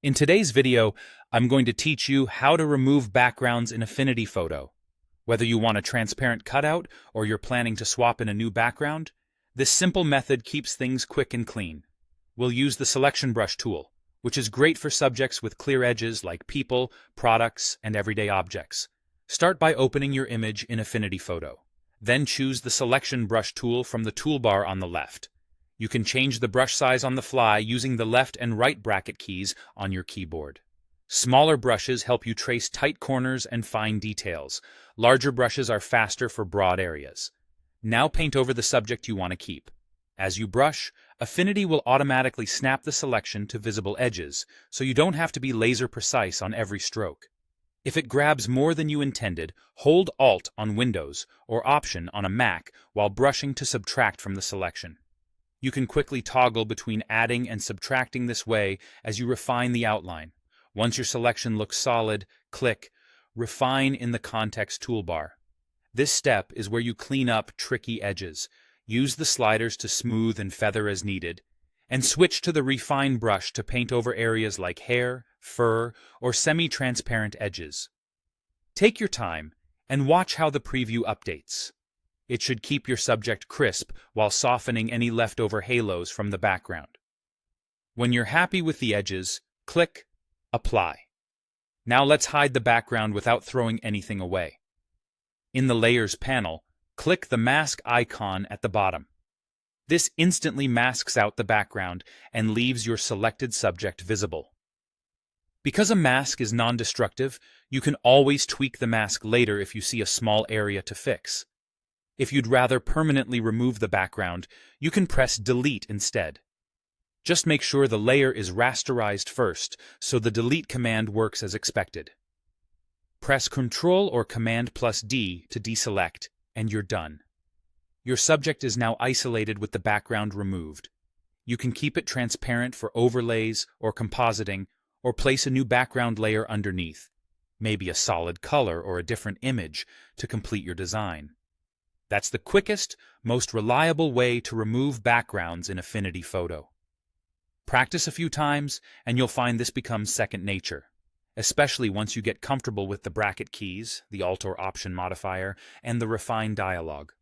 In today's video, I'm going to teach you how to remove backgrounds in Affinity Photo. Whether you want a transparent cutout or you're planning to swap in a new background, this simple method keeps things quick and clean. We'll use the selection brush tool, which is great for subjects with clear edges like people, products, and everyday objects. Start by opening your image in Affinity Photo. Then choose the selection brush tool from the toolbar on the left. You can change the brush size on the fly using the left and right bracket keys on your keyboard. Smaller brushes help you trace tight corners and fine details. Larger brushes are faster for broad areas. Now paint over the subject you want to keep. As you brush, Affinity will automatically snap the selection to visible edges, so you don't have to be laser precise on every stroke. If it grabs more than you intended, hold Alt on Windows or Option on a Mac while brushing to subtract from the selection. You can quickly toggle between adding and subtracting this way as you refine the outline. Once your selection looks solid, click Refine in the Context toolbar. This step is where you clean up tricky edges. Use the sliders to smooth and feather as needed, and switch to the Refine brush to paint over areas like hair, fur, or semi-transparent edges. Take your time and watch how the preview updates. It should keep your subject crisp while softening any leftover halos from the background. When you're happy with the edges, click Apply. Now let's hide the background without throwing anything away. In the Layers panel, click the mask icon at the bottom. This instantly masks out the background and leaves your selected subject visible. Because a mask is non-destructive, you can always tweak the mask later if you see a small area to fix. If you'd rather permanently remove the background, you can press Delete instead. Just make sure the layer is rasterized first, so the Delete command works as expected. Press Ctrl or Command plus D to deselect, and you're done. Your subject is now isolated with the background removed. You can keep it transparent for overlays or compositing, or place a new background layer underneath, maybe a solid color or a different image, to complete your design. That's the quickest, most reliable way to remove backgrounds in Affinity Photo. Practice a few times, and you'll find this becomes second nature, especially once you get comfortable with the bracket keys, the Alt or Option modifier, and the Refine dialog.